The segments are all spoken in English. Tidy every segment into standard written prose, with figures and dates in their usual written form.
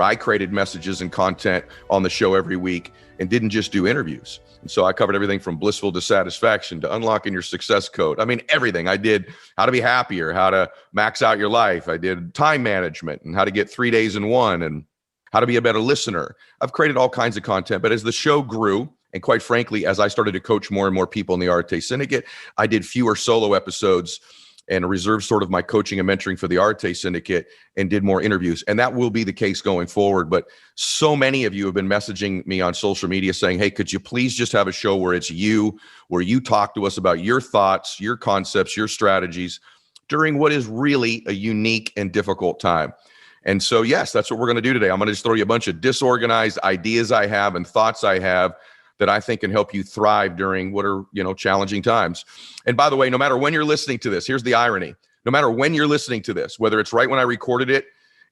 I created messages and content on the show every week and didn't just do interviews. And so I covered everything from blissful dissatisfaction to unlocking your success code. I mean, everything. I did how to be happier, how to max out your life. I did time management and how to get 3 days in one and how to be a better listener. I've created all kinds of content, but as the show grew, and quite frankly, as I started to coach more and more people in the Arte Syndicate, I did fewer solo episodes and reserved sort of my coaching and mentoring for the Arte Syndicate and did more interviews. And that will be the case going forward. But so many of you have been messaging me on social media saying, hey, could you please just have a show where it's you, where you talk to us about your thoughts, your concepts, your strategies during what is really a unique and difficult time. And so, yes, that's what we're going to do today. I'm going to just throw you a bunch of disorganized ideas I have and thoughts I have that I think can help you thrive during what are, challenging times. And by the way, no matter when you're listening to this, here's the irony. No matter when you're listening to this, whether it's right when I recorded it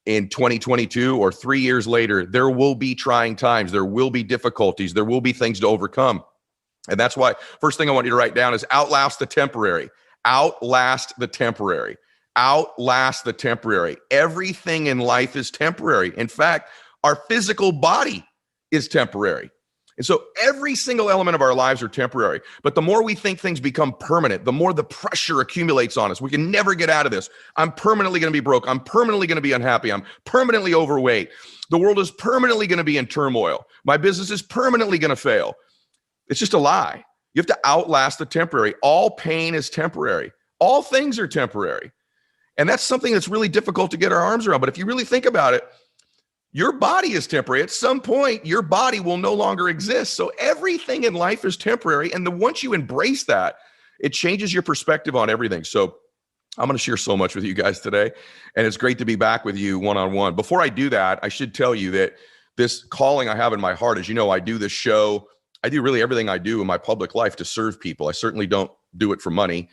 in 2022 or 3 years later, there will be trying times. There will be difficulties. There will be things to overcome. And that's why first thing I want you to write down is outlast the temporary. Outlast the temporary. Outlast the temporary. Everything in life is temporary. In fact, our physical body is temporary. And so every single element of our lives are temporary. But the more we think things become permanent, the more the pressure accumulates on us. We can never get out of this. I'm permanently going to be broke. I'm permanently going to be unhappy. I'm permanently overweight. The world is permanently going to be in turmoil. My business is permanently going to fail. It's just a lie. You have to outlast the temporary. All pain is temporary. All things are temporary. And that's something that's really difficult to get our arms around. But if you really think about it, your body is temporary. At some point, your body will no longer exist. So everything in life is temporary. And once you embrace that, it changes your perspective on everything. So I'm going to share so much with you guys today. And it's great to be back with you one-on-one. Before I do that, I should tell you that this calling I have in my heart, as you know, I do this show. I do really everything I do in my public life to serve people. I certainly don't do it for money.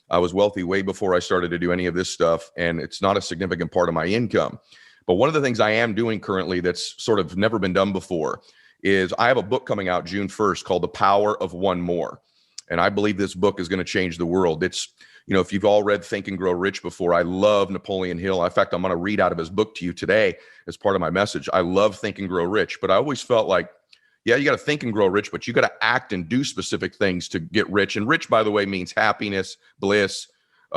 I was wealthy way before I started to do any of this stuff. And it's not a significant part of my income. But one of the things I am doing currently that's sort of never been done before is I have a book coming out June 1st called The Power of One More. And I believe this book is going to change the world. It's, if you've all read Think and Grow Rich before, I love Napoleon Hill. In fact, I'm going to read out of his book to you today as part of my message. I love Think and Grow Rich, but I always felt like, yeah, you got to think and grow rich, but you got to act and do specific things to get rich. And rich, by the way, means happiness, bliss,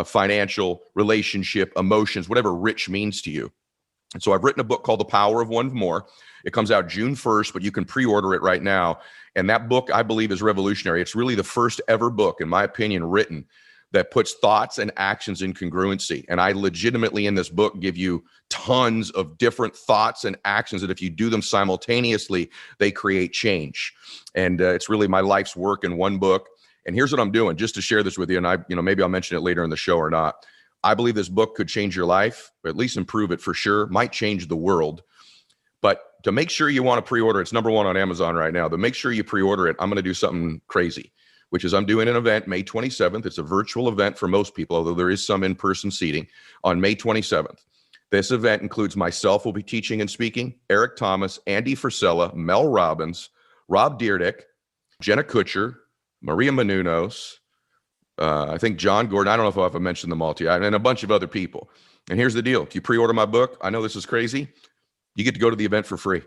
financial, relationship, emotions, whatever rich means to you. And so I've written a book called The Power of One More. It comes out June 1st, but you can pre-order it right now. And that book, I believe, is revolutionary. It's really the first ever book, in my opinion, written that puts thoughts and actions in congruency. And I legitimately in this book give you tons of different thoughts and actions that if you do them simultaneously, they create change. And it's really my life's work in one book. And here's what I'm doing, just to share this with you. And maybe I'll mention it later in the show or not. I believe this book could change your life, or at least improve it for sure, might change the world. But to make sure you want to pre-order, it's number one on Amazon right now. To make sure you pre-order it, I'm going to do something crazy, which is I'm doing an event May 27th. It's a virtual event for most people, although there is some in-person seating on May 27th. This event includes myself will be teaching and speaking, Eric Thomas, Andy Frisella, Mel Robbins, Rob Dyrdek, Jenna Kutcher, Maria Menounos, I think John Gordon, I don't know if I've mentioned them all to you, and a bunch of other people. And here's the deal. If you pre-order my book, I know this is crazy, you get to go to the event for free.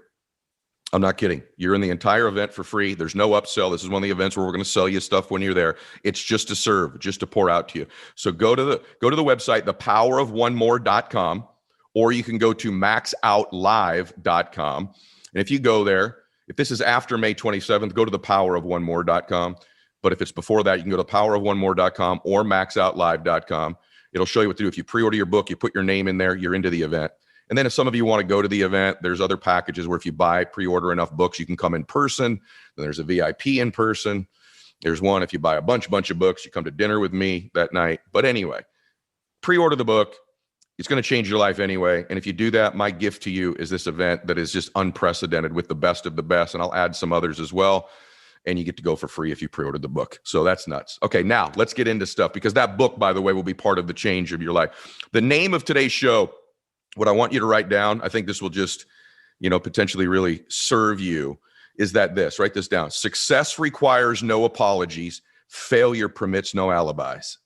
I'm not kidding. You're in the entire event for free. There's no upsell. This is one of the events where we're going to sell you stuff when you're there. It's just to serve, just to pour out to you. So go to the website, thepowerofonemore.com, or you can go to maxoutlive.com. And if you go there, if this is after May 27th, go to thepowerofonemore.com. But if it's before that, you can go to powerofonemore.com or maxoutlive.com. It'll show you what to do. If you pre-order your book, you put your name in there, you're into the event. And then if some of you want to go to the event, there's other packages where if you pre-order enough books, you can come in person. Then there's a VIP in person. There's one, if you buy a bunch of books, you come to dinner with me that night. But anyway, pre-order the book. It's going to change your life anyway. And if you do that, my gift to you is this event that is just unprecedented with the best of the best. And I'll add some others as well. And you get to go for free if you pre-ordered the book. So that's nuts. Okay, now let's get into stuff, because that book, by the way, will be part of the change of your life. The name of today's show, what I want you to write down, I think this will just, potentially really serve you, is that this, write this down. Success requires no apologies. Failure permits no alibis.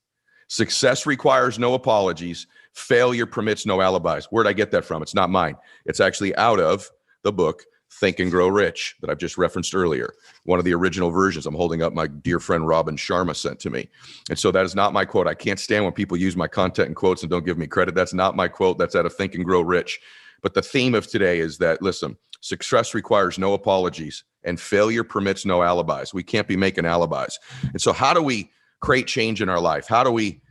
Success requires no apologies. Failure permits no alibis. Where'd I get that from? It's not mine. It's actually out of the book, Think and Grow Rich, that I've just referenced earlier. One of the original versions. I'm holding up my dear friend Robin Sharma sent to me. And so that is not my quote. I can't stand when people use my content and quotes and don't give me credit. That's not my quote. That's out of Think and Grow Rich. But the theme of today is that, listen, success requires no apologies and failure permits no alibis. We can't be making alibis. And so how do we create change in our life? How do we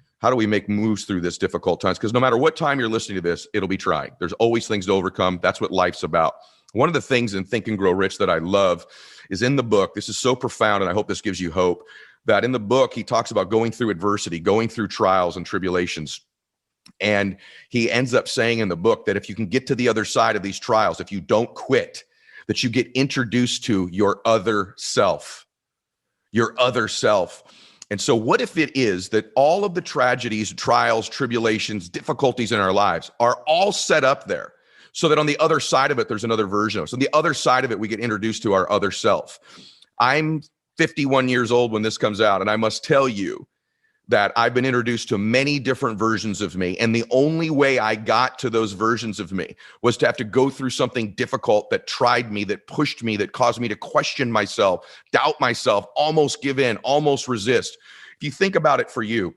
make moves through this difficult times? Because no matter what time you're listening to this, it'll be trying. There's always things to overcome. That's what life's about. One of the things in Think and Grow Rich that I love is in the book. This is so profound, and I hope this gives you hope, that in the book, he talks about going through adversity, going through trials and tribulations. And he ends up saying in the book that if you can get to the other side of these trials, if you don't quit, that you get introduced to your other self, your other self. And so what if it is that all of the tragedies, trials, tribulations, difficulties in our lives are all set up there so that on the other side of it, there's another version of us. On the other side of it, we get introduced to our other self. I'm 51 years old when this comes out, and I must tell you that I've been introduced to many different versions of me. And the only way I got to those versions of me was to have to go through something difficult that tried me, that pushed me, that caused me to question myself, doubt myself, almost give in, almost resist. If you think about it for you,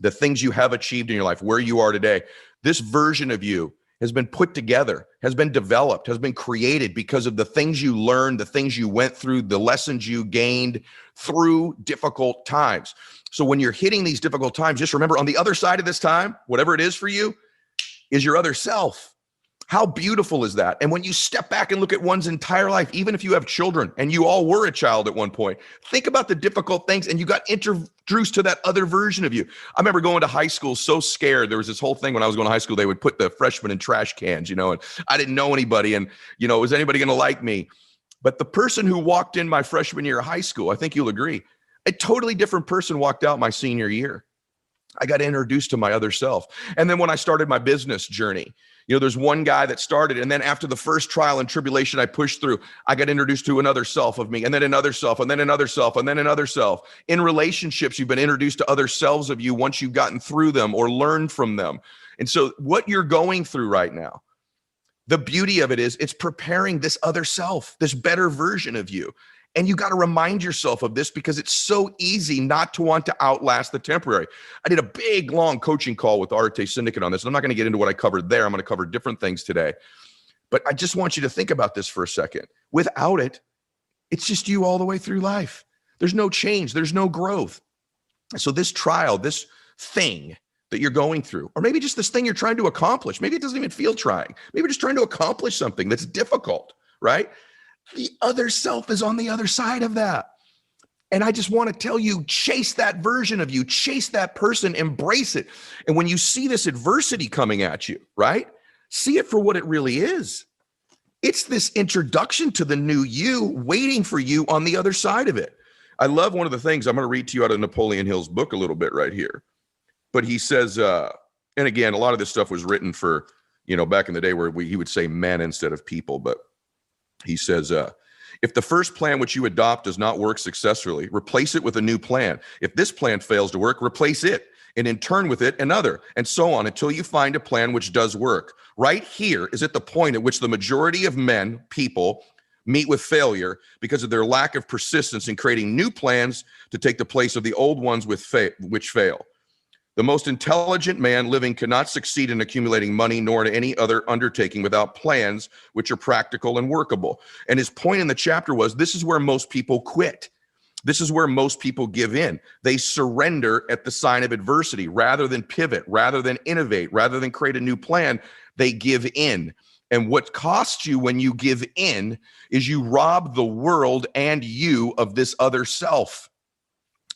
the things you have achieved in your life, where you are today, this version of you has been put together, has been developed, has been created because of the things you learned, the things you went through, the lessons you gained through difficult times. So when you're hitting these difficult times, just remember on the other side of this time, whatever it is for you, is your other self. How beautiful is that? And when you step back and look at one's entire life, even if you have children and you all were a child at one point, think about the difficult things and you got introduced to that other version of you. I remember going to high school so scared. There was this whole thing when I was going to high school, they would put the freshmen in trash cans, and I didn't know anybody, and was anybody going to like me? But the person who walked in my freshman year of high school, I think you'll agree, a totally different person walked out my senior year. I got introduced to my other self. And then when I started my business journey, there's one guy that started, and then after the first trial and tribulation I pushed through, I got introduced to another self of me, and then another self, and then another self, and then another self. In relationships, you've been introduced to other selves of you once you've gotten through them or learned from them. And so what you're going through right now, the beauty of it is it's preparing this other self, this better version of you. And you got to remind yourself of this because it's so easy not to want to outlast the temporary. I did a big, long coaching call with the Arte Syndicate on this. And I'm not going to get into what I covered there. I'm going to cover different things today. But I just want you to think about this for a second. Without it, it's just you all the way through life. There's no change. There's no growth. So this trial, this thing that you're going through, or maybe just this thing you're trying to accomplish, maybe it doesn't even feel trying. Maybe you're just trying to accomplish something that's difficult, right? The other self is on the other side of that. And I just want to tell you, chase that version of you, chase that person, embrace it. And when you see this adversity coming at you, right? See it for what it really is. It's this introduction to the new you waiting for you on the other side of it. I love one of the things, I'm going to read to you out of Napoleon Hill's book a little bit right here. But he says, and again, a lot of this stuff was written for, back in the day where he would say men instead of people, but he says, if the first plan which you adopt does not work successfully, replace it with a new plan. If this plan fails to work, replace it, and in turn with it another, and so on until you find a plan which does work. Right here is at the point at which the majority of people meet with failure because of their lack of persistence in creating new plans to take the place of the old ones which fail. The most intelligent man living cannot succeed in accumulating money nor in any other undertaking without plans which are practical and workable. And his point in the chapter was, this is where most people quit. This is where most people give in. They surrender at the sign of adversity rather than pivot, rather than innovate, rather than create a new plan. They give in. And what costs you when you give in is you rob the world and you of this other self.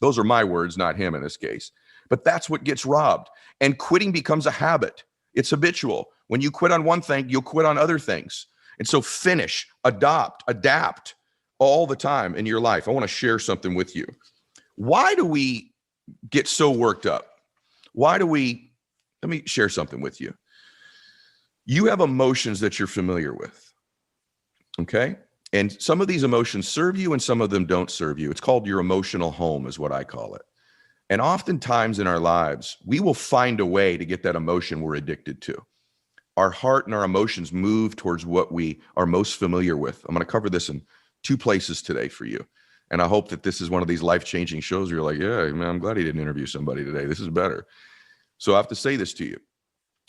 Those are my words, not him in this case. But that's what gets robbed. And quitting becomes a habit. It's habitual. When you quit on one thing, you'll quit on other things. And so finish, adapt all the time in your life. I want to share something with you. Why do we get so worked up? Let me share something with you. You have emotions that you're familiar with, okay? And some of these emotions serve you and some of them don't serve you. It's called your emotional home is what I call it. And oftentimes in our lives, we will find a way to get that emotion we're addicted to. Our heart and our emotions move towards what we are most familiar with. I'm going to cover this in 2 places today for you. And I hope that this is one of these life-changing shows where you're like, yeah, man, I'm glad he didn't interview somebody today. This is better. So I have to say this to you.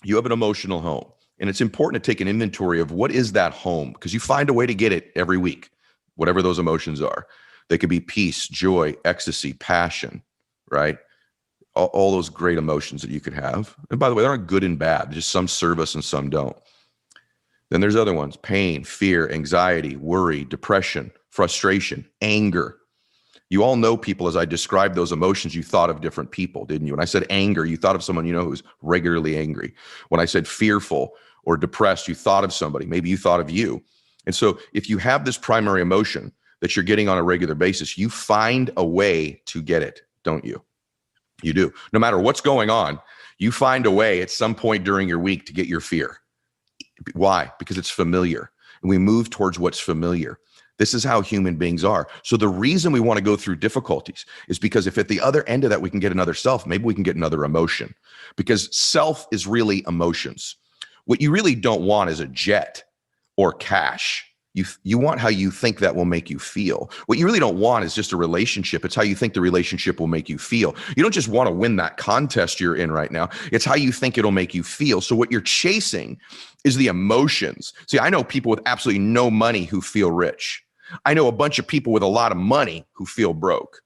You have an emotional home, and it's important to take an inventory of what is that home, because you find a way to get it every week, whatever those emotions are. They could be peace, joy, ecstasy, passion, right? All those great emotions that you could have. And by the way, they aren't good and bad. Just some serve us and some don't. Then there's other ones: pain, fear, anxiety, worry, depression, frustration, anger. You all know people, as I described those emotions, you thought of different people, didn't you? When I said anger, you thought of someone you know who's regularly angry. When I said fearful or depressed, you thought of somebody. Maybe you thought of you. And so if you have this primary emotion that you're getting on a regular basis, you find a way to get it, don't you? You do. No matter what's going on, you find a way at some point during your week to get your fear. Why? Because it's familiar. And we move towards what's familiar. This is how human beings are. So the reason we want to go through difficulties is because if at the other end of that we can get another self, maybe we can get another emotion. Because self is really emotions. What you really don't want is a jet or cash. You want how you think that will make you feel. What you really don't want is just a relationship. It's how you think the relationship will make you feel. You don't just want to win that contest you're in right now. It's how you think it'll make you feel. So what you're chasing is the emotions. See, I know people with absolutely no money who feel rich. I know a bunch of people with a lot of money who feel broke,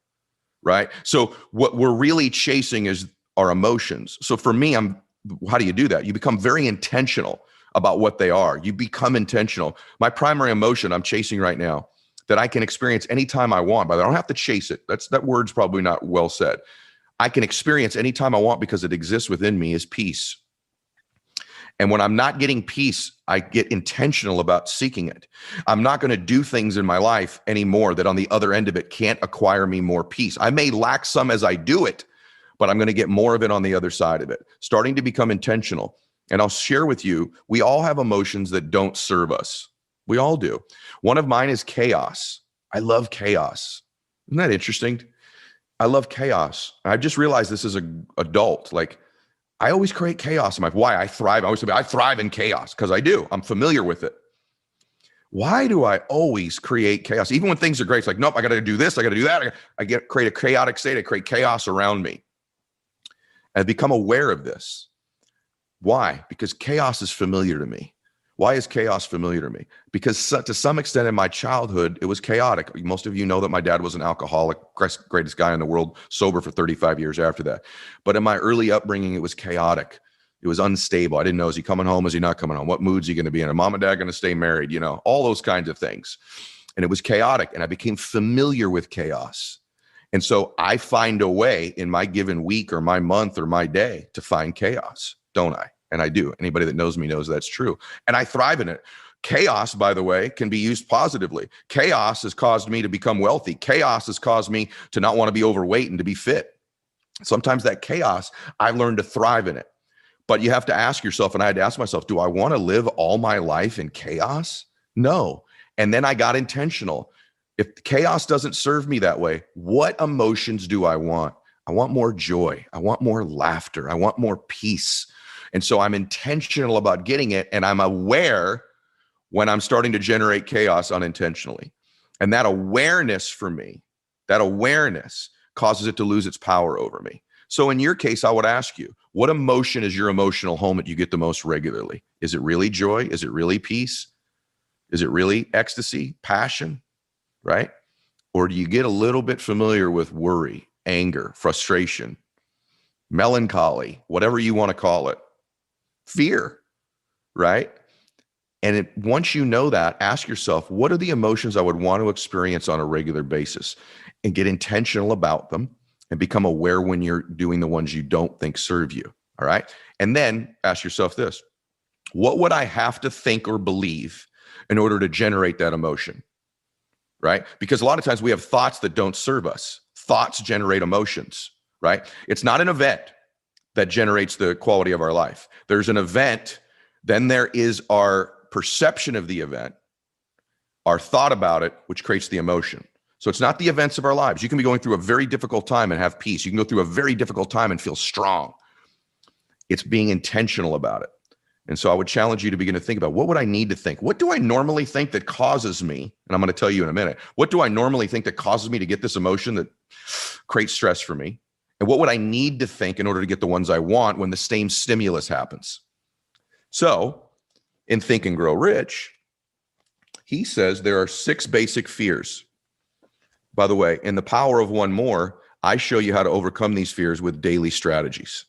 right? So what we're really chasing is our emotions. So for me, how do you do that? You become very intentional about what they are. You become intentional. My primary emotion I'm chasing right now that I can experience anytime I want, but I don't have to chase it. That word's probably not well said. I can experience anytime I want because it exists within me is peace. And when I'm not getting peace, I get intentional about seeking it. I'm not going to do things in my life anymore that on the other end of it can't acquire me more peace. I may lack some as I do it, but I'm going to get more of it on the other side of it. Starting to become intentional. And I'll share with you, we all have emotions that don't serve us. We all do. One of mine is chaos. I love chaos. Isn't that interesting? I love chaos. I've just realized this as an adult. Like, I always create chaos in my life. Why? I thrive. I always say, I thrive in chaos because I do. I'm familiar with it. Why do I always create chaos? Even when things are great, it's like, nope, I got to do this. I got to do that. Create a chaotic state. I create chaos around me. And become aware of this. Why? Because chaos is familiar to me. Why is chaos familiar to me? Because to some extent in my childhood, it was chaotic. Most of you know that my dad was an alcoholic, greatest guy in the world, sober for 35 years after that. But in my early upbringing, it was chaotic. It was unstable. I didn't know, is he coming home? Is he not coming home? What mood's he going to be in? Are mom and dad going to stay married? You know, all those kinds of things. And it was chaotic. And I became familiar with chaos. And so I find a way in my given week or my month or my day to find chaos, don't I? And I do. Anybody that knows me knows that's true. And I thrive in it. Chaos, by the way, can be used positively. Chaos has caused me to become wealthy. Chaos has caused me to not want to be overweight and to be fit. Sometimes that chaos, I've learned to thrive in it. But you have to ask yourself, and I had to ask myself, do I want to live all my life in chaos? No. And then I got intentional. If chaos doesn't serve me that way, what emotions do I want? I want more joy. I want more laughter. I want more peace. And so I'm intentional about getting it, and I'm aware when I'm starting to generate chaos unintentionally. And that awareness for me, that awareness causes it to lose its power over me. So in your case, I would ask you, what emotion is your emotional home that you get the most regularly? Is it really joy? Is it really peace? Is it really ecstasy, passion, right? Or do you get a little bit familiar with worry, anger, frustration, melancholy, whatever you want to call it? Fear, right? And once you know that, ask yourself, what are the emotions I would want to experience on a regular basis? And get intentional about them and become aware when you're doing the ones you don't think serve you, all right? And then ask yourself this, what would I have to think or believe in order to generate that emotion, right? Because a lot of times we have thoughts that don't serve us. Thoughts generate emotions, right? It's not an event that generates the quality of our life. There's an event, then there is our perception of the event, our thought about it, which creates the emotion. So it's not the events of our lives. You can be going through a very difficult time and have peace. You can go through a very difficult time and feel strong. It's being intentional about it. And so I would challenge you to begin to think about, what would I need to think? What do I normally think that causes me? And I'm going to tell you in a minute. What do I normally think that causes me to get this emotion that creates stress for me? And what would I need to think in order to get the ones I want when the same stimulus happens? So in Think and Grow Rich, he says there are 6 basic fears. By the way, in The Power of One More, I show you how to overcome these fears with daily strategies.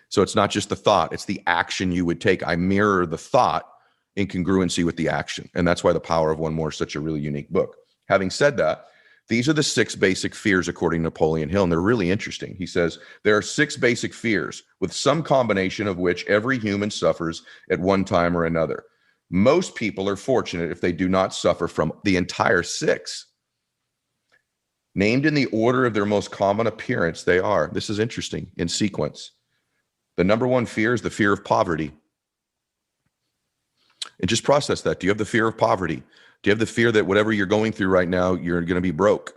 So it's not just the thought, it's the action you would take. I mirror the thought in congruency with the action. And that's why The Power of One More is such a really unique book. Having said that, these are the 6 basic fears according to Napoleon Hill, and they're really interesting. He says there are 6 basic fears with some combination of which every human suffers at one time or another. Most people are fortunate if they do not suffer from the entire 6. Named in the order of their most common appearance, they are, this is interesting, in sequence. The number 1 fear is the fear of poverty. And just process that. Do you have the fear of poverty? Do you have the fear that whatever you're going through right now, you're going to be broke?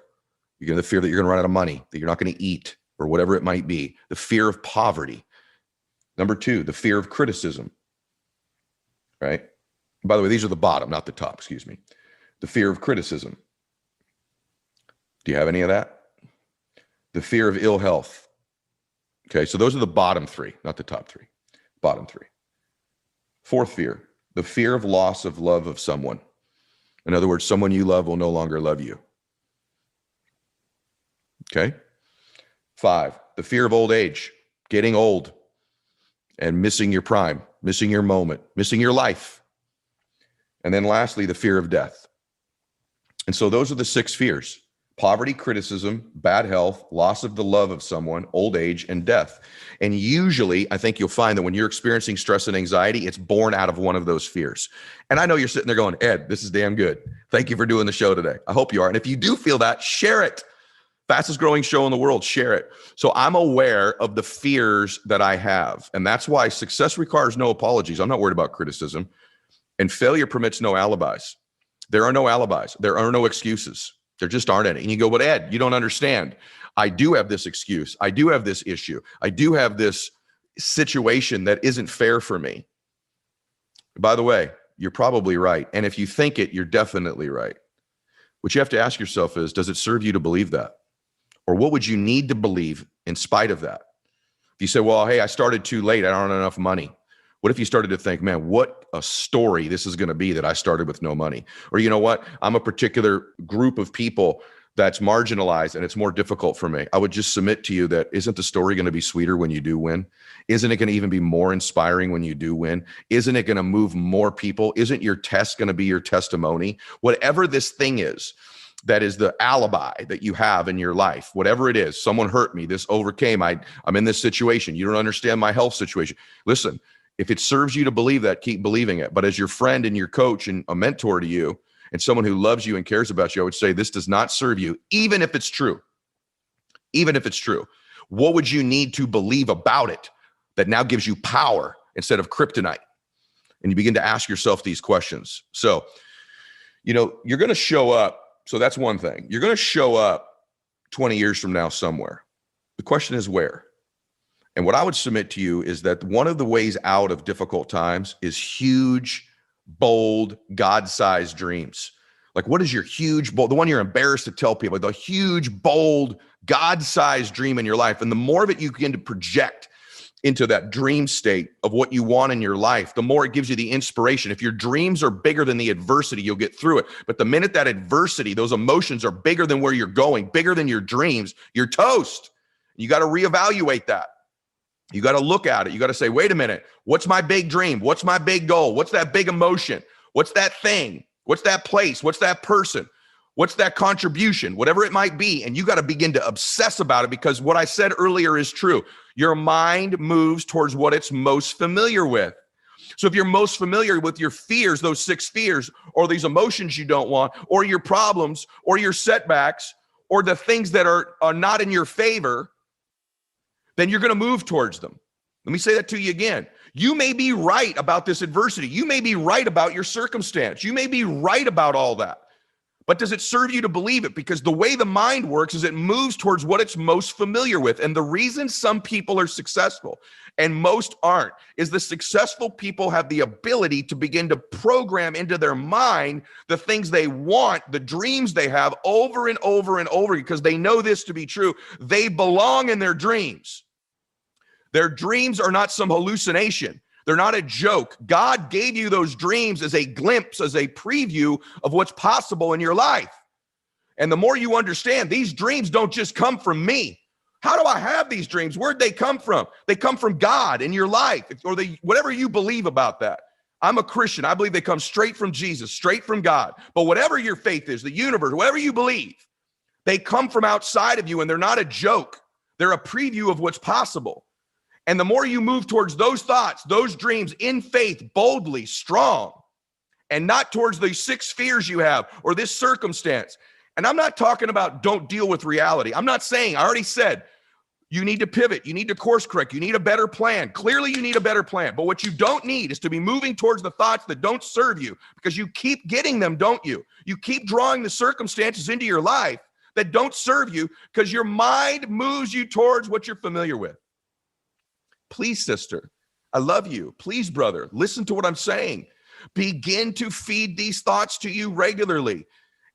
You're going to fear that you're going to run out of money, that you're not going to eat, or whatever it might be. The fear of poverty. Number 2, the fear of criticism. Right? By the way, these are the bottom, not the top, excuse me. The fear of criticism. Do you have any of that? The fear of ill health. Okay, so those are the bottom 3, not the top 3. Bottom 3. 4th fear, the fear of loss of love of someone. In other words, someone you love will no longer love you. Okay? 5, the fear of old age, getting old and missing your prime, missing your moment, missing your life. And then lastly, the fear of death. And so those are the 6 fears. Poverty, criticism, bad health, loss of the love of someone, old age, and death. And usually, I think you'll find that when you're experiencing stress and anxiety, it's born out of one of those fears. And I know you're sitting there going, Ed, this is damn good. Thank you for doing the show today. I hope you are. And if you do feel that, share it. Fastest growing show in the world, share it. So I'm aware of the fears that I have. And that's why success requires no apologies. I'm not worried about criticism. And failure permits no alibis. There are no alibis. There are no excuses. There just aren't any. And you go, but Ed, you don't understand. I do have this excuse. I do have this issue. I do have this situation that isn't fair for me. By the way, you're probably right. And if you think it, you're definitely right. What you have to ask yourself is, does it serve you to believe that? Or what would you need to believe in spite of that? If you say, well, hey, I started too late. I don't have enough money. What if you started to think, man, what a story this is going to be that I started with no money? Or you know what? I'm a particular group of people that's marginalized and it's more difficult for me. I would just submit to you that isn't the story going to be sweeter when you do win? Isn't it going to even be more inspiring when you do win? Isn't it going to move more people? Isn't your test going to be your testimony? Whatever this thing is, that is the alibi that you have in your life, whatever it is, someone hurt me, this overcame, I'm in this situation, you don't understand my health situation. Listen, if it serves you to believe that, keep believing it. But as your friend and your coach and a mentor to you and someone who loves you and cares about you, I would say this does not serve you, even if it's true. Even if it's true. What would you need to believe about it that now gives you power instead of kryptonite? And you begin to ask yourself these questions. So, you're going to show up. So that's one thing. You're going to show up 20 years from now somewhere. The question is where? And what I would submit to you is that one of the ways out of difficult times is huge, bold, God-sized dreams. Like, what is your huge, bold, the one you're embarrassed to tell people, the huge, bold, God-sized dream in your life? And the more of it you begin to project into that dream state of what you want in your life, the more it gives you the inspiration. If your dreams are bigger than the adversity, you'll get through it. But the minute that adversity, those emotions are bigger than where you're going, bigger than your dreams, you're toast. You got to reevaluate that. You got to look at it. You got to say, wait a minute, what's my big dream? What's my big goal? What's that big emotion? What's that thing? What's that place? What's that person? What's that contribution? Whatever it might be. And you got to begin to obsess about it, because what I said earlier is true. Your mind moves towards what it's most familiar with. So if you're most familiar with your fears, those 6 fears, or these emotions you don't want, or your problems, or your setbacks, or the things that are not in your favor, then you're going to move towards them. Let me say that to you again. You may be right about this adversity. You may be right about your circumstance. You may be right about all that. But does it serve you to believe it? Because the way the mind works is it moves towards what it's most familiar with. And the reason some people are successful and most aren't is the successful people have the ability to begin to program into their mind the things they want, the dreams they have over and over and over, because they know this to be true. They belong in their dreams. Their dreams are not some hallucination. They're not a joke. God gave you those dreams as a glimpse, as a preview of what's possible in your life. And the more you understand, these dreams don't just come from me. How do I have these dreams? Where'd they come from? They come from God in your life, or whatever you believe about that. I'm a Christian. I believe they come straight from Jesus, straight from God. But whatever your faith is, the universe, whatever you believe, they come from outside of you, and they're not a joke. They're a preview of what's possible. And the more you move towards those thoughts, those dreams in faith, boldly, strong, and not towards the 6 fears you have or this circumstance. And I'm not talking about don't deal with reality. I'm not saying, I already said, you need to pivot. You need to course correct. You need a better plan. Clearly, you need a better plan. But what you don't need is to be moving towards the thoughts that don't serve you, because you keep getting them, don't you? You keep drawing the circumstances into your life that don't serve you because your mind moves you towards what you're familiar with. Please, sister, I love you. Please, brother, listen to what I'm saying. Begin to feed these thoughts to you regularly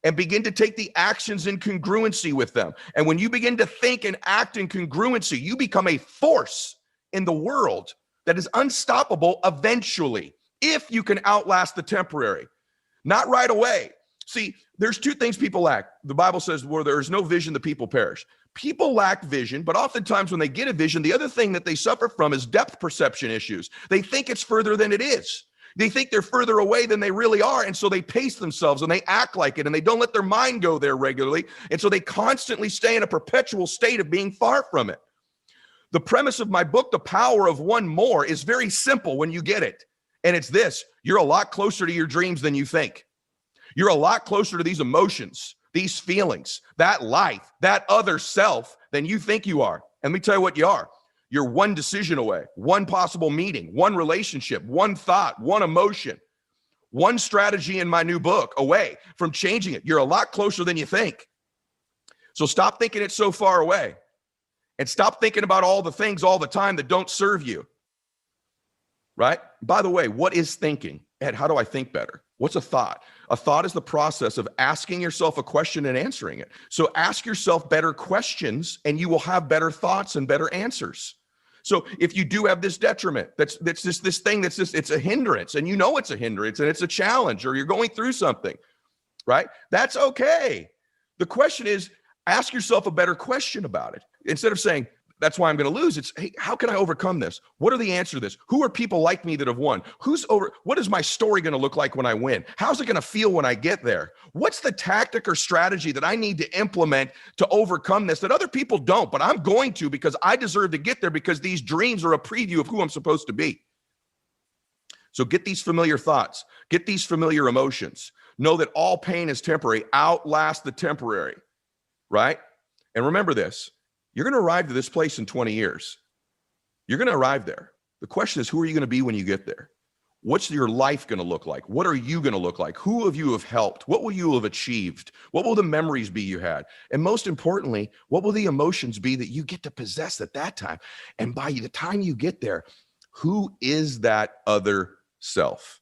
and begin to take the actions in congruency with them. And when you begin to think and act in congruency, you become a force in the world that is unstoppable eventually, if you can outlast the temporary, not right away. See, there's 2 things people lack. The Bible says where there is no vision, the people perish. People lack vision, but oftentimes when they get a vision, the other thing that they suffer from is depth perception issues. They think it's further than it is. They think they're further away than they really are, and so they pace themselves and they act like it, and they don't let their mind go there regularly, and so they constantly stay in a perpetual state of being far from it. The premise of my book, The Power of One More, is very simple when you get it, and it's this: you're a lot closer to your dreams than you think. You're a lot closer to these emotions, these feelings, that life, that other self than you think you are. And let me tell you what you are. You're one decision away, one possible meeting, one relationship, one thought, one emotion, one strategy in my new book away from changing it. You're a lot closer than you think. So stop thinking it's so far away, and stop thinking about all the things all the time that don't serve you. Right? By the way, what is thinking? Ed, how do I think better? What's a thought? A thought is the process of asking yourself a question and answering it. So ask yourself better questions and you will have better thoughts and better answers. So if you do have this detriment, that's just this thing that's just, it's a hindrance, and you know it's a hindrance and it's a challenge, or you're going through something, right? That's okay. The question is, ask yourself a better question about it. Instead of saying, that's why I'm going to lose, it's, hey, how can I overcome this? What are the answers to this? Who are people like me that have won? What is my story going to look like when I win? How's it going to feel when I get there? What's the tactic or strategy that I need to implement to overcome this that other people don't, but I'm going to, because I deserve to get there, because these dreams are a preview of who I'm supposed to be. So get these familiar thoughts, get these familiar emotions. Know that all pain is temporary. Outlast the temporary, right? And remember this. You're going to arrive to this place in 20 years. You're going to arrive there. The question is, who are you going to be when you get there? What's your life going to look like? What are you going to look like? Who have you have helped? What will you have achieved? What will the memories be you had? And most importantly, what will the emotions be that you get to possess at that time? And by the time you get there, who is that other self?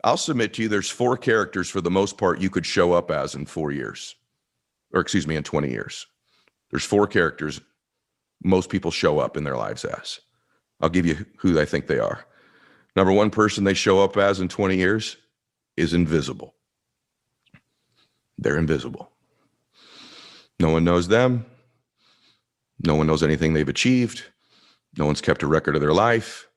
I'll submit to you, there's 4 characters for the most part you could show up as in 4 years, or excuse me, in 20 years. There's 4 characters most people show up in their lives as. I'll give you who I think they are. Number 1 person they show up as in 20 years is invisible. They're invisible. No one knows them. No one knows anything they've achieved. No one's kept a record of their life.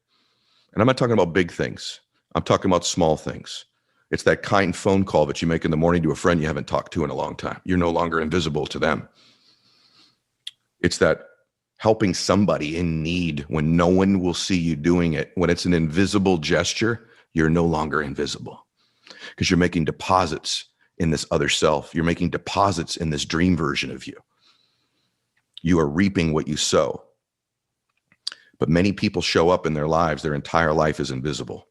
And I'm not talking about big things. I'm talking about small things. It's that kind phone call that you make in the morning to a friend you haven't talked to in a long time. You're no longer invisible to them. It's that helping somebody in need when no one will see you doing it. When it's an invisible gesture, you're no longer invisible, because you're making deposits in this other self. You're making deposits in this dream version of you. You are reaping what you sow. But many people show up in their lives, their entire life is invisible.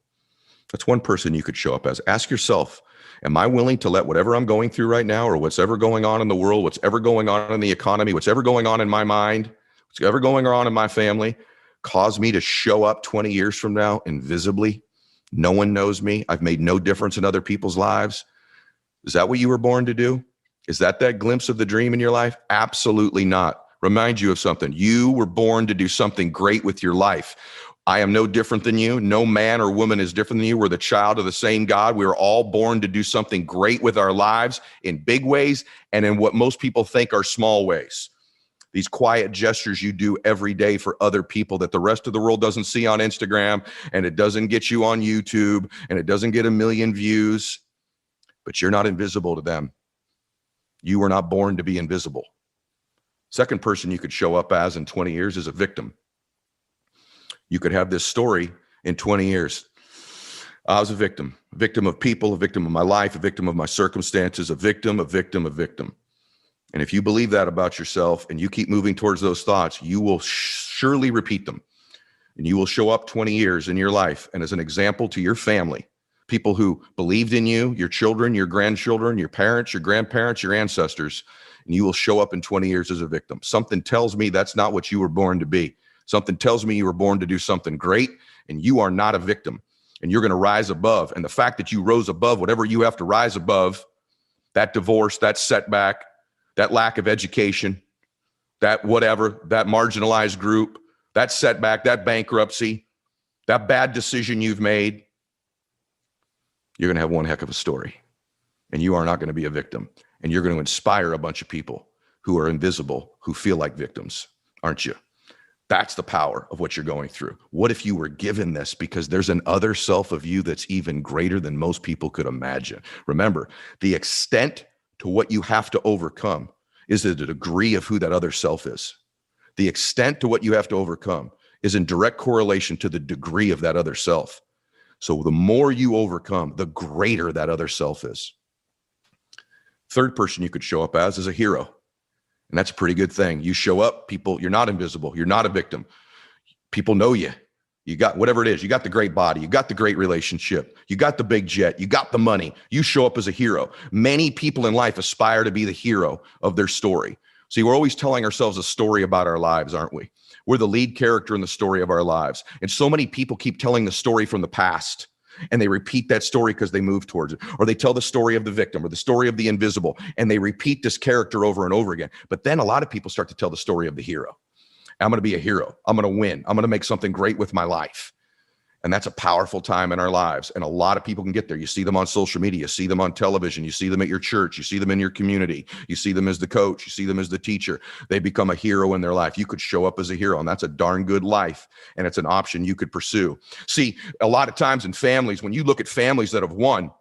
That's one person you could show up as. Ask yourself, Am I willing to let whatever I'm going through right now, or what's ever going on in the world, what's ever going on in the economy, what's ever going on in my mind, what's ever going on in my family, cause me to show up 20 years from now invisibly? No one knows me. I've made no difference in other people's lives. Is that what you were born to do? Is that glimpse of the dream in your life? Absolutely not. Remind you of something. You were born to do something great with your life. I am no different than you. No man or woman is different than you. We're the child of the same God. We are all born to do something great with our lives in big ways and in what most people think are small ways. These quiet gestures you do every day for other people that the rest of the world doesn't see on Instagram, and it doesn't get you on YouTube, and it doesn't get 1 million views, but you're not invisible to them. You were not born to be invisible. Second person you could show up as in 20 years is a victim. You could have this story in 20 years. I was a victim of people, a victim of my life, a victim of my circumstances, a victim. And if you believe that about yourself and you keep moving towards those thoughts, you will surely repeat them. And you will show up 20 years in your life and as an example to your family, people who believed in you, your children, your grandchildren, your parents, your grandparents, your ancestors, and you will show up in 20 years as a victim. Something tells me that's not what you were born to be. Something tells me you were born to do something great, and you are not a victim, and you're going to rise above. And the fact that you rose above whatever you have to rise above, that divorce, that setback, that lack of education, that whatever, that marginalized group, that setback, that bankruptcy, that bad decision you've made, you're going to have one heck of a story. And you are not going to be a victim. And you're going to inspire a bunch of people who are invisible, who feel like victims, aren't you? That's the power of what you're going through. What if you were given this? Because there's an other self of you that's even greater than most people could imagine. Remember, the extent to what you have to overcome is the degree of who that other self is. The extent to what you have to overcome is in direct correlation to the degree of that other self. So the more you overcome, the greater that other self is. Third person you could show up as is a hero. And that's a pretty good thing. You show up, people, you're not invisible. You're not a victim. People know you. You got whatever it is. You got the great body. You got the great relationship. You got the big jet. You got the money. You show up as a hero. Many people in life aspire to be the hero of their story. See, we're always telling ourselves a story about our lives, aren't we? We're the lead character in the story of our lives. And so many people keep telling the story from the past. And they repeat that story because they move towards it. Or they tell the story of the victim or the story of the invisible. And they repeat this character over and over again. But then a lot of people start to tell the story of the hero. I'm going to be a hero. I'm going to win. I'm going to make something great with my life. And that's a powerful time in our lives. And a lot of people can get there. You see them on social media. You see them on television. You see them at your church. You see them in your community. You see them as the coach. You see them as the teacher. They become a hero in their life. You could show up as a hero, and that's a darn good life. And it's an option you could pursue. See, a lot of times in families, when you look at families that have won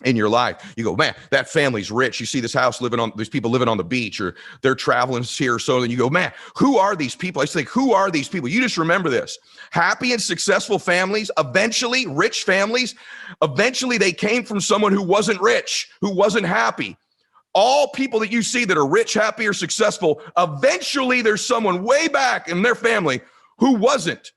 in your life, you go, man, that family's rich. You see this house these people living on the beach, or they're traveling here. So then you go, man, who are these people? I just think, who are these people? You just remember this. Happy and successful families, eventually rich families, eventually they came from someone who wasn't rich, who wasn't happy. All people that you see that are rich, happy, or successful, eventually there's someone way back in their family who wasn't.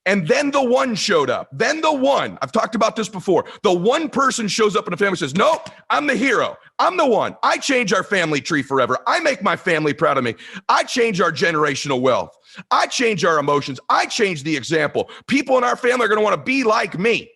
And then the one showed up. Then the one, I've talked about this before. The one person shows up in the family and says, nope, I'm the hero. I'm the one. I change our family tree forever. I make my family proud of me. I change our generational wealth. I change our emotions. I change the example. People in our family are going to want to be like me.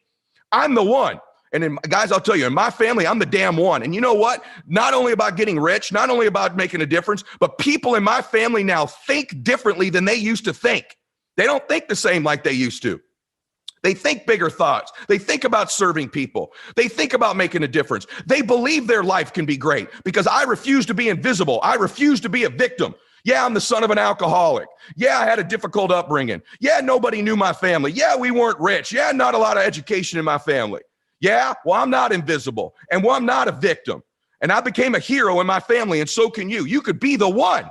I'm the one. And guys, I'll tell you, in my family, I'm the damn one. And you know what? Not only about getting rich, not only about making a difference, but people in my family now think differently than they used to think. They don't think the same like they used to. They think bigger thoughts. They think about serving people. They think about making a difference. They believe their life can be great because I refuse to be invisible. I refuse to be a victim. Yeah, I'm the son of an alcoholic. Yeah, I had a difficult upbringing. Yeah, nobody knew my family. Yeah, we weren't rich. Yeah, not a lot of education in my family. Yeah, well, I'm not invisible. And well, I'm not a victim. And I became a hero in my family, and so can you. You could be the one.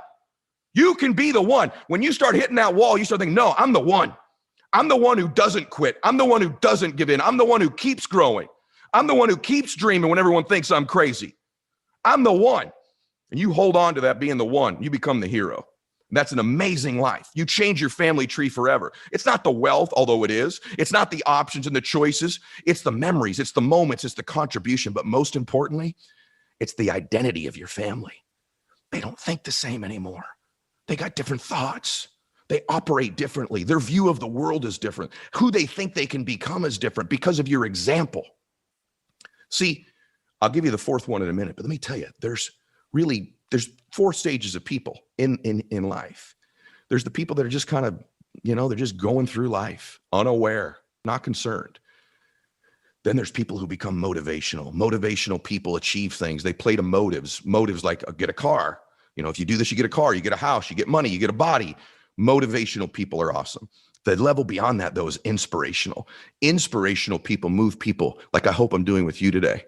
You can be the one. When you start hitting that wall, you start thinking, no, I'm the one. I'm the one who doesn't quit. I'm the one who doesn't give in. I'm the one who keeps growing. I'm the one who keeps dreaming when everyone thinks I'm crazy. I'm the one. And you hold on to that being the one. You become the hero. That's an amazing life. You change your family tree forever. It's not the wealth, although it is. It's not the options and the choices. It's the memories. It's the moments. It's the contribution. But most importantly, it's the identity of your family. They don't think the same anymore. They got different thoughts. They operate differently. Their view of the world is different. Who they think they can become is different because of your example. See, I'll give you the fourth one in a minute, but let me tell you, there's four stages of people in life. There's the people that are just kind of, they're just going through life, unaware, not concerned. Then there's people who become motivational. Motivational people achieve things. They play to motives like get a car. If you do this, you get a car, you get a house, you get money, you get a body. Motivational people are awesome. The level beyond that, though, is inspirational. Inspirational people move people like I hope I'm doing with you today.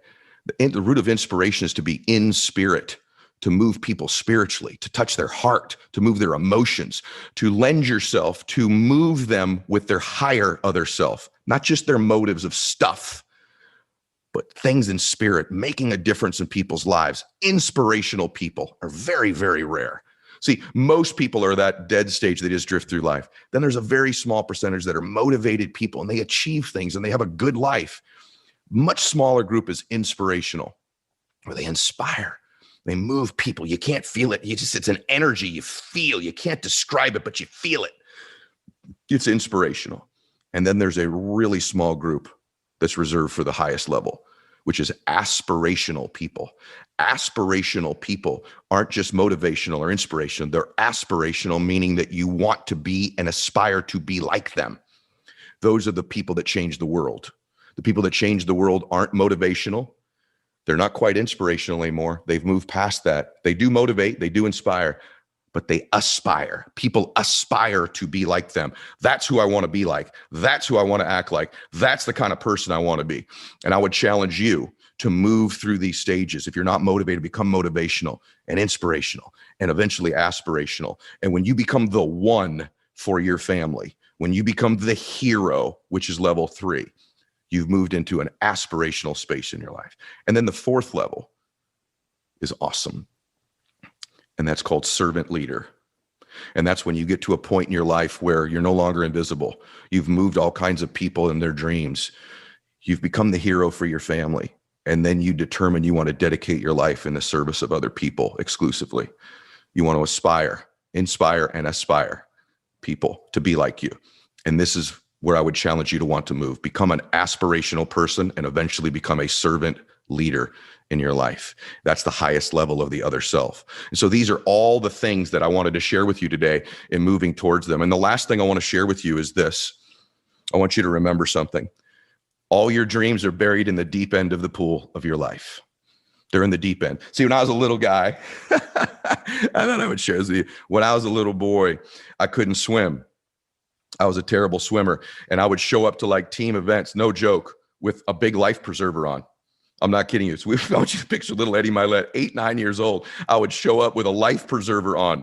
The root of inspiration is to be in spirit, to move people spiritually, to touch their heart, to move their emotions, to lend yourself, to move them with their higher other self, not just their motives of stuff, but things in spirit, making a difference in people's lives. Inspirational people are very, very rare. See, most people are that dead stage. They just drift through life. Then there's a very small percentage that are motivated people and they achieve things and they have a good life. Much smaller group is inspirational, where they inspire. They move people. You can't feel it. It's an energy you feel. You can't describe it, but you feel it. It's inspirational. And then there's a really small group that's reserved for the highest level, which is aspirational people. Aspirational people aren't just motivational or inspirational. They're aspirational, meaning that you want to be and aspire to be like them. Those are the people that change the world. The people that change the world aren't motivational. They're not quite inspirational anymore. They've moved past that. They do motivate, they do inspire, but they aspire. People aspire to be like them. That's who I want to be like. That's who I want to act like. That's the kind of person I want to be. And I would challenge you to move through these stages. If you're not motivated, become motivational and inspirational and eventually aspirational. And when you become the one for your family, when you become the hero, which is level 3, you've moved into an aspirational space in your life. And then the fourth level is awesome. And that's called servant leader. And that's when you get to a point in your life where you're no longer invisible. You've moved all kinds of people in their dreams. You've become the hero for your family. And then you determine you want to dedicate your life in the service of other people exclusively. You want to inspire, and aspire people to be like you. And this is where I would challenge you to want to move. Become an aspirational person and eventually become a servant leader in your life. That's the highest level of the other self. And so these are all the things that I wanted to share with you today in moving towards them. And the last thing I want to share with you is this. I want you to remember something. All your dreams are buried in the deep end of the pool of your life. They're in the deep end. See, when I was a little guy, I thought I would share this with you. When I was a little boy, I couldn't swim. I was a terrible swimmer. And I would show up to like team events, no joke, with a big life preserver on. I'm not kidding you. So I want you to picture little Eddie Mylett, 8, 9 years old. I would show up with a life preserver on,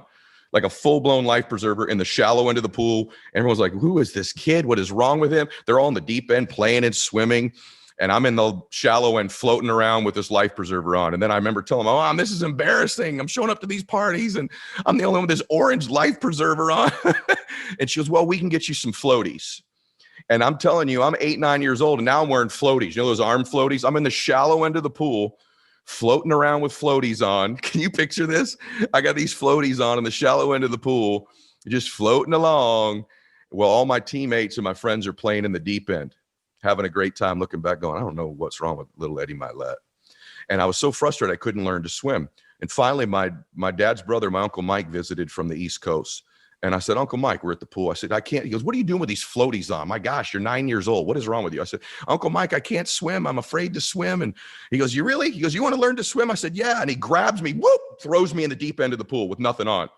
like a full-blown life preserver in the shallow end of the pool. Everyone's like, who is this kid? What is wrong with him? They're all in the deep end playing and swimming. And I'm in the shallow end floating around with this life preserver on. And then I remember telling my mom, this is embarrassing. I'm showing up to these parties and I'm the only one with this orange life preserver on. And she goes, well, we can get you some floaties. And I'm telling you, I'm 8, 9 years old and now I'm wearing floaties. You know those arm floaties? I'm in the shallow end of the pool floating around with floaties on. Can you picture this? I got these floaties on in the shallow end of the pool, just floating along. Well, all my teammates and my friends are playing in the deep end, having a great time, looking back going, I don't know what's wrong with little Eddie Mylett. And I was so frustrated I couldn't learn to swim. And finally, my dad's brother, my Uncle Mike, visited from the East Coast. And I said, Uncle Mike, we're at the pool. I said, I can't. He goes, what are you doing with these floaties on? My gosh, you're 9 years old. What is wrong with you? I said, Uncle Mike, I can't swim. I'm afraid to swim. And he goes, you really? He goes, you want to learn to swim? I said, yeah. And he grabs me, whoop, throws me in the deep end of the pool with nothing on.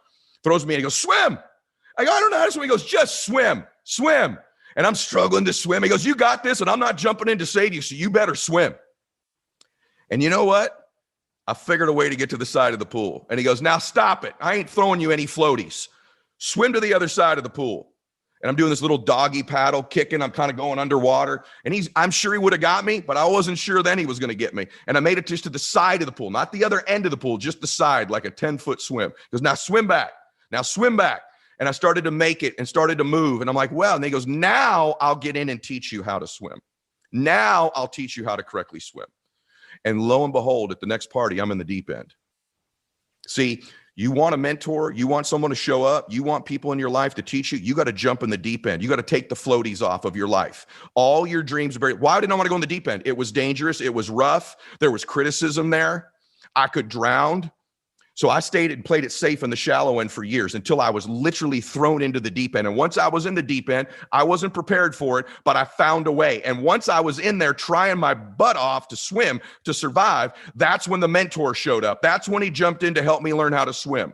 Throws me in. He goes, swim. I go, I don't know how to swim. He goes, just swim, swim. And I'm struggling to swim. He goes, you got this. And I'm not jumping in to save you. So you better swim. And you know what? I figured a way to get to the side of the pool. And he goes, now stop it. I ain't throwing you any floaties. Swim to the other side of the pool. And I'm doing this little doggy paddle kicking. I'm kind of going underwater. And I'm sure he would have got me, but I wasn't sure then he was going to get me. And I made it just to the side of the pool, not the other end of the pool, just the side, like a 10-foot swim. He goes, now swim back. Now swim back. And I started to make it and started to move. And I'm like, well, and he goes, now I'll get in and teach you how to swim. Now I'll teach you how to correctly swim. And lo and behold, at the next party, I'm in the deep end. See, you want a mentor, you want someone to show up, you want people in your life to teach you, you got to jump in the deep end. You got to take the floaties off of your life. All your dreams are buried. Why didn't I want to go in the deep end? It was dangerous. It was rough. There was criticism there. I could drown. So I stayed and played it safe in the shallow end for years until I was literally thrown into the deep end. And once I was in the deep end, I wasn't prepared for it, but I found a way. And once I was in there trying my butt off to swim, to survive, that's when the mentor showed up. That's when he jumped in to help me learn how to swim.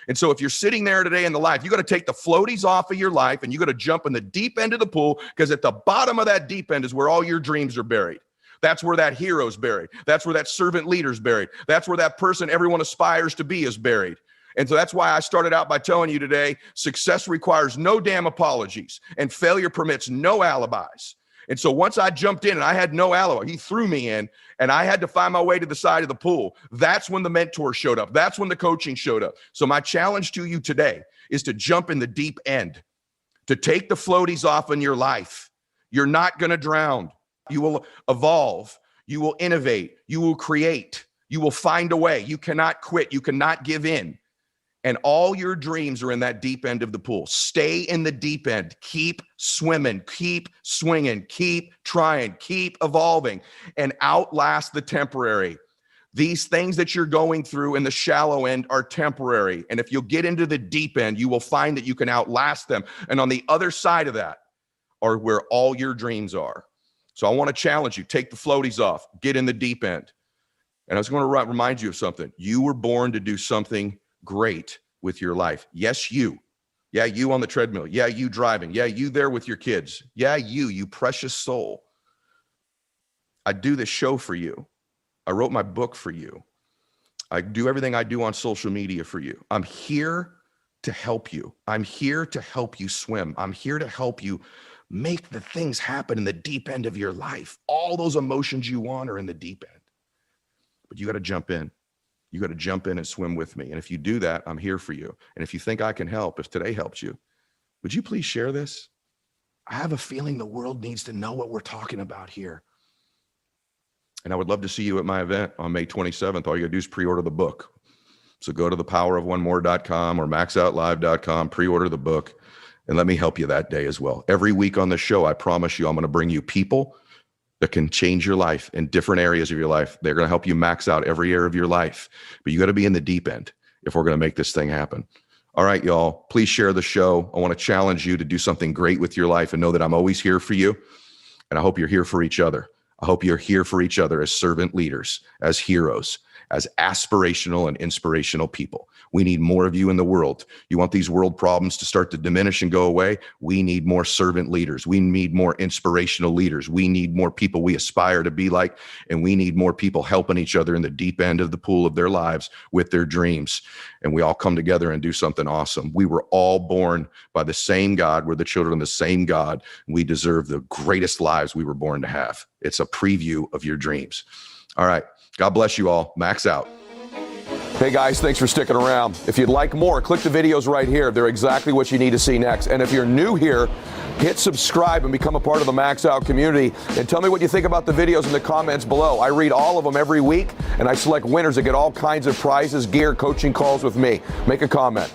And so if you're sitting there today in the life, you got to take the floaties off of your life and you got to jump in the deep end of the pool, because at the bottom of that deep end is where all your dreams are buried. That's where that hero's buried. That's where that servant leader's buried. That's where that person everyone aspires to be is buried. And so that's why I started out by telling you today, success requires no damn apologies and failure permits no alibis. And so once I jumped in and I had no alibi, he threw me in and I had to find my way to the side of the pool. That's when the mentor showed up. That's when the coaching showed up. So my challenge to you today is to jump in the deep end, to take the floaties off in your life. You're not going to drown. You will evolve. You will innovate. You will create. You will find a way. You cannot quit. You cannot give in. And all your dreams are in that deep end of the pool. Stay in the deep end. Keep swimming. Keep swinging. Keep trying. Keep evolving and outlast the temporary. These things that you're going through in the shallow end are temporary. And if you'll get into the deep end, you will find that you can outlast them. And on the other side of that are where all your dreams are. So I want to challenge you, take the floaties off, get in the deep end. And I was going to remind you of something. You were born to do something great with your life. Yes, you. Yeah, you on the treadmill. Yeah, you driving. Yeah, you there with your kids. Yeah, you precious soul. I do this show for you. I wrote my book for you. I do everything I do on social media for you. I'm here to help you. I'm here to help you swim. I'm here to help you make the things happen in the deep end of your life. All those emotions you want are in the deep end. But you got to jump in. You got to jump in and swim with me. And if you do that, I'm here for you. And if you think I can help, if today helps you, would you please share this? I have a feeling the world needs to know what we're talking about here. And I would love to see you at my event on May 27th. All you gotta do is pre-order the book. So go to thepowerofonemore.com or maxoutlive.com, pre-order the book. And let me help you that day as well. Every week on the show, I promise you, I'm going to bring you people that can change your life in different areas of your life. They're going to help you max out every area of your life. But you got to be in the deep end if we're going to make this thing happen. All right, y'all, please share the show. I want to challenge you to do something great with your life and know that I'm always here for you. And I hope you're here for each other. I hope you're here for each other as servant leaders, as heroes, as aspirational and inspirational people. We need more of you in the world. You want these world problems to start to diminish and go away? We need more servant leaders. We need more inspirational leaders. We need more people we aspire to be like, and we need more people helping each other in the deep end of the pool of their lives with their dreams. And we all come together and do something awesome. We were all born by the same God. We're the children of the same God. We deserve the greatest lives we were born to have. It's a preview of your dreams. All right. God bless you all. Max out. Hey guys, thanks for sticking around. If you'd like more, click the videos right here. They're exactly what you need to see next. And if you're new here, hit subscribe and become a part of the Max Out community. And tell me what you think about the videos in the comments below. I read all of them every week, and I select winners that get all kinds of prizes, gear, coaching calls with me. Make a comment.